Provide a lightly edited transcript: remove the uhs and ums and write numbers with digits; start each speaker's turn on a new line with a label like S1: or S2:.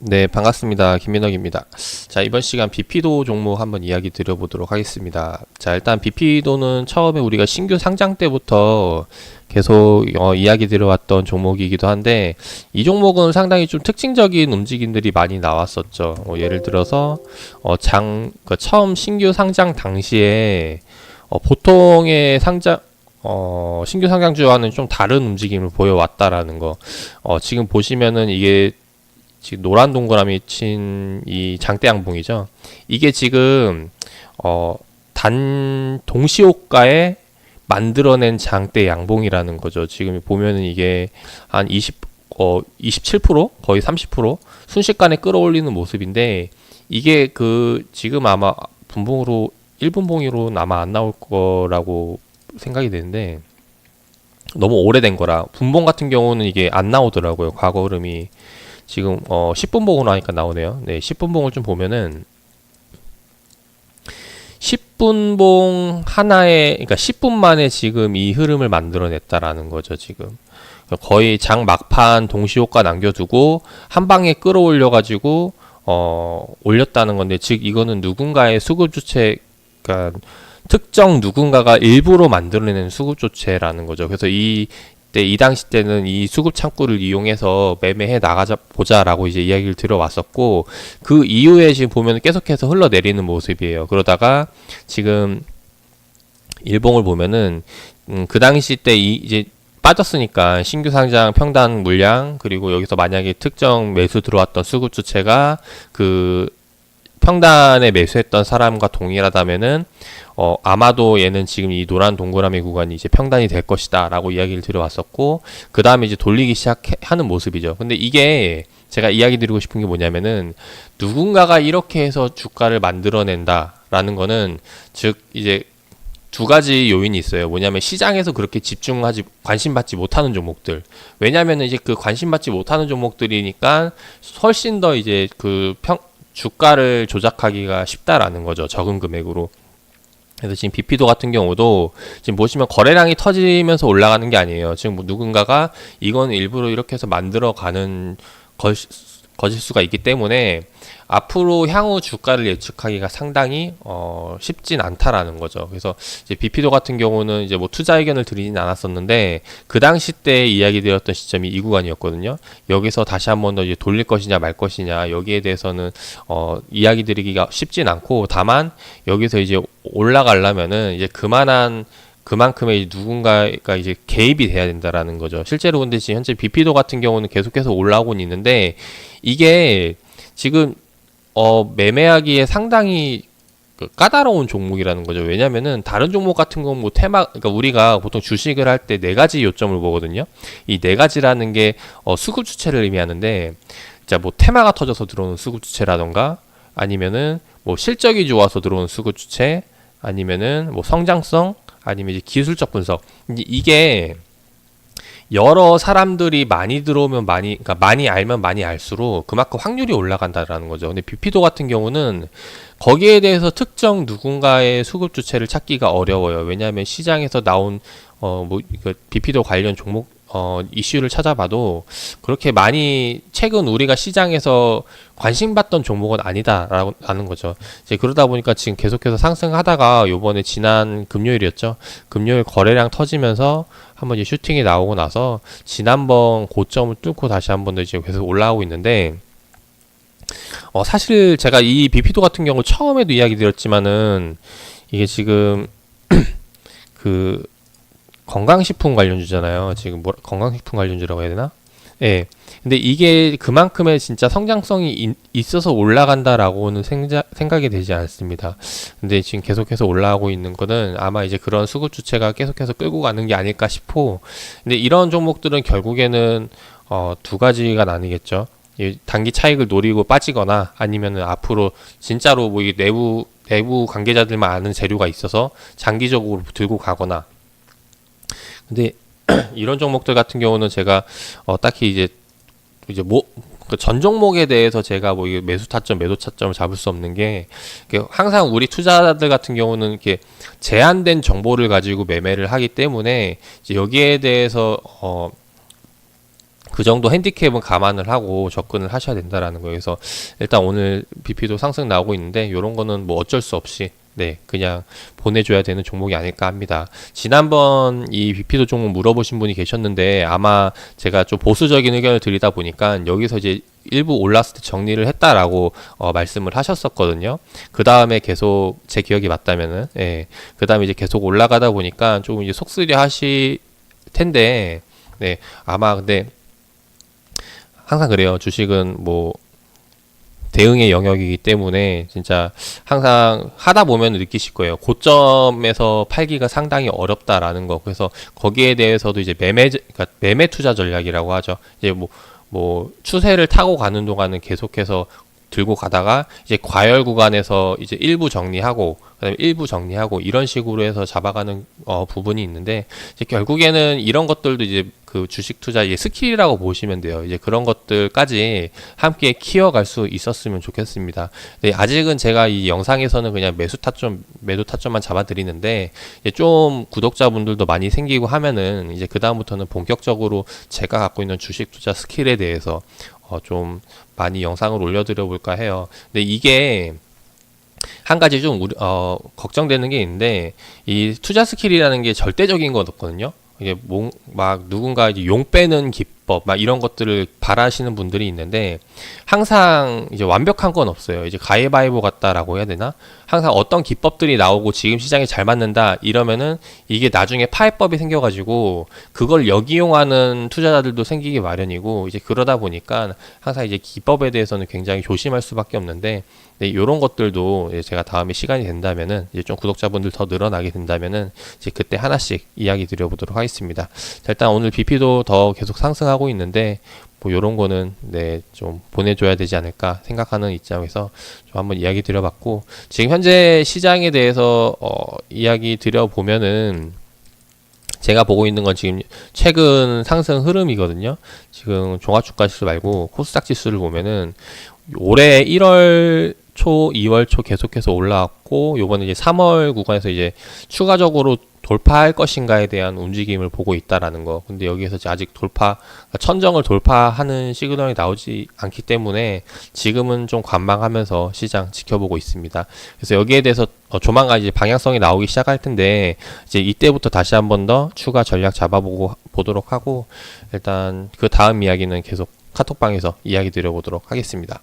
S1: 네, 반갑습니다. 김민혁입니다. 자, 이번 시간 비피도 종목 한번 이야기 드려보도록 하겠습니다. 자, 일단 비피도는 처음에 우리가 신규 상장 때부터 계속 이야기 드려왔던 종목이기도 한데, 이 종목은 상당히 좀 특징적인 움직임들이 많이 나왔었죠. 예를 들어서 처음 신규 상장 당시에 보통의 신규 상장주와는 좀 다른 움직임을 보여왔다라는 거. 지금 보시면은 이게 지금 노란 동그라미 친 이 장대 양봉이죠. 이게 지금 단 동시호가에 만들어낸 장대 양봉이라는 거죠. 지금 보면은 이게 한 27% 거의 30% 순식간에 끌어올리는 모습인데, 이게 지금 아마 분봉으로 1분봉으로 아마 안 나올 거라고 생각이 되는데, 너무 오래된 거라 분봉 같은 경우는 이게 안 나오더라고요. 과거 흐름이. 지금 10분봉으로 하니까 나오네요. 네, 10분봉을 좀 보면은 10분봉 하나에, 그러니까 10분 만에 지금 이 흐름을 만들어냈다라는 거죠. 지금 거의 장 막판 동시호가 남겨두고 한 방에 끌어올려가지고 올렸다는 건데, 즉 이거는 누군가의 수급 주체, 그러니까 특정 누군가가 일부러 만들어내는 수급 조치라는 거죠. 그래서 이 당시 때는 이 수급 창구를 이용해서 매매해 나가자 보자라고 이제 이야기를 들어왔었고, 그 이후에 지금 보면 계속해서 흘러내리는 모습이에요. 그러다가 지금 일봉을 보면은 그 당시 때 이제 빠졌으니까 신규 상장 평단 물량, 그리고 여기서 만약에 특정 매수 들어왔던 수급 주체가 그 평단에 매수했던 사람과 동일하다면은 아마도 얘는 지금 이 노란 동그라미 구간이 이제 평단이 될 것이다 라고 이야기를 드려왔었고, 그 다음에 이제 돌리기 시작하는 모습이죠. 근데 이게 제가 이야기 드리고 싶은 게 뭐냐면은, 누군가가 이렇게 해서 주가를 만들어낸다 라는 거는, 즉 이제 두 가지 요인이 있어요. 뭐냐면 시장에서 그렇게 관심받지 못하는 종목들. 왜냐면은 이제 그 관심받지 못하는 종목들이니까 훨씬 더 이제 주가를 조작하기가 쉽다라는 거죠. 적은 금액으로. 그래서 지금 비피도 같은 경우도 지금 보시면 거래량이 터지면서 올라가는 게 아니에요. 지금 누군가가 이건 일부러 이렇게 해서 만들어가는 것일 수가 있기 때문에 앞으로 향후 주가를 예측하기가 상당히 쉽진 않다라는 거죠. 그래서 이제 비피도 같은 경우는 이제 뭐 투자 의견을 드리진 않았었는데, 그 당시 때 이야기 드렸던 시점이 이 구간이었거든요. 여기서 다시 한 번 더 이제 돌릴 것이냐 말 것이냐, 여기에 대해서는 이야기 드리기가 쉽진 않고, 다만 여기서 이제 올라가려면은 이제 그만큼의 누군가가 이제 개입이 돼야 된다라는 거죠. 실제로 근데 지금 현재 비피도 같은 경우는 계속해서 올라오고 있는데, 이게 지금 매매하기에 상당히 까다로운 종목이라는 거죠. 왜냐면은 다른 종목 같은 건 뭐 그러니까 우리가 보통 주식을 할 때 네 가지 요점을 보거든요. 이 네 가지라는 게 수급 주체를 의미하는데, 자, 뭐 테마가 터져서 들어오는 수급 주체라던가, 아니면은 뭐 실적이 좋아서 들어오는 수급 주체, 아니면은 뭐 성장성, 아니면 이제 기술적 분석. 이게 여러 사람들이 많이 들어오면 그러니까 많이 알면 많이 알수록 그만큼 확률이 올라간다라는 거죠. 근데 비피도 같은 경우는 거기에 대해서 특정 누군가의 수급 주체를 찾기가 어려워요. 왜냐하면 시장에서 나온 비피도 관련 종목 이슈를 찾아봐도 그렇게 많이 최근 우리가 시장에서 관심받던 종목은 아니다라는 거죠. 이제 그러다 보니까 지금 계속해서 상승하다가 요번에 지난 금요일이었죠. 금요일 거래량 터지면서 한번 이제 슈팅이 나오고 나서 지난번 고점을 뚫고 다시 한번 더 이제 계속 올라오고 있는데, 사실 제가 이 비피도 같은 경우 처음에도 이야기 드렸지만은 이게 지금 건강식품 관련주잖아요. 지금 건강식품 관련주라고 해야 되나? 예. 근데 이게 그만큼의 진짜 성장성이 있어서 올라간다라고는 생각이 되지 않습니다. 근데 지금 계속해서 올라가고 있는 거는 아마 이제 그런 수급 주체가 계속해서 끌고 가는 게 아닐까 싶고, 근데 이런 종목들은 결국에는 두 가지가 나뉘겠죠. 단기 차익을 노리고 빠지거나, 아니면은 앞으로 진짜로 뭐 이게 내부 관계자들만 아는 재료가 있어서 장기적으로 들고 가거나. 근데 이런 종목들 같은 경우는 제가 딱히 이제 전 종목에 대해서 제가 뭐 이게 매수 타점, 매도 타점을 잡을 수 없는 게, 항상 우리 투자자들 같은 경우는 이렇게 제한된 정보를 가지고 매매를 하기 때문에 이제 여기에 대해서 그 정도 핸디캡은 감안을 하고 접근을 하셔야 된다라는 거예요. 그래서 일단 오늘 BP도 상승 나오고 있는데 이런 거는 뭐 어쩔 수 없이 네, 그냥 보내줘야 되는 종목이 아닐까 합니다. 지난번 이 BP도 종목 물어보신 분이 계셨는데 아마 제가 좀 보수적인 의견을 드리다 보니까 여기서 이제 일부 올랐을 때 정리를 했다라고 말씀을 하셨었거든요. 그 다음에 계속 제 기억이 맞다면은, 예, 그 다음에 이제 계속 올라가다 보니까 조금 이제 속쓰려 하실 텐데, 네, 아마 근데 항상 그래요. 주식은 뭐 대응의 영역이기 때문에 진짜 항상 하다 보면 느끼실 거예요. 고점에서 팔기가 상당히 어렵다라는 거. 그래서 거기에 대해서도 이제 그러니까 매매 투자 전략이라고 하죠. 이제 뭐 추세를 타고 가는 동안은 계속해서 들고 가다가 이제 과열 구간에서 이제 일부 정리하고 그다음에 일부 정리하고 이런 식으로 해서 잡아가는 부분이 있는데 이제 결국에는 이런 것들도 이제 그 주식 투자 이제 스킬이라고 보시면 돼요. 이제 그런 것들까지 함께 키워갈 수 있었으면 좋겠습니다. 네, 아직은 제가 이 영상에서는 그냥 매도 타점만 잡아드리는데 이제 좀 구독자분들도 많이 생기고 하면은 이제 그 다음부터는 본격적으로 제가 갖고 있는 주식 투자 스킬에 대해서 좀 많이 영상을 올려드려 볼까 해요. 근데 이게 한 가지 좀 걱정되는 게 있는데 이 투자 스킬이라는 게 절대적인 건 없거든요. 이게 막 누군가 이제 용 빼는 기법 막 이런 것들을 바라시는 분들이 있는데 항상 이제 완벽한 건 없어요. 이제 가위바위보 같다라고 해야 되나? 항상 어떤 기법들이 나오고 지금 시장에 잘 맞는다 이러면은 이게 나중에 파해법이 생겨가지고 그걸 역이용하는 투자자들도 생기기 마련이고 이제 그러다 보니까 항상 이제 기법에 대해서는 굉장히 조심할 수밖에 없는데 네, 이런 것들도 제가 다음에 시간이 된다면은 이제 좀 구독자분들 더 늘어나게 된다면은 이제 그때 하나씩 이야기 드려보도록 하겠습니다. 자, 일단 오늘 BP도 더 계속 상승하고 있는데 뭐 요런 거는 네, 좀 보내줘야 되지 않을까 생각하는 입장에서 좀 한번 이야기 드려봤고 지금 현재 시장에 대해서 이야기 드려보면은 제가 보고 있는 건 지금 최근 상승 흐름이거든요. 지금 종합주가지수 말고 코스닥 지수를 보면은 올해 1월 초, 2월 초 계속해서 올라왔고 요번에 이제 3월 구간에서 이제 추가적으로 돌파할 것인가에 대한 움직임을 보고 있다라는 거. 근데 여기에서 아직 천정을 돌파하는 시그널이 나오지 않기 때문에 지금은 좀 관망하면서 시장 지켜보고 있습니다. 그래서 여기에 대해서 조만간 이제 방향성이 나오기 시작할 텐데 이제 이때부터 다시 한 번 더 추가 전략 잡아보도록 하고 일단 그 다음 이야기는 계속 카톡방에서 이야기 드려보도록 하겠습니다.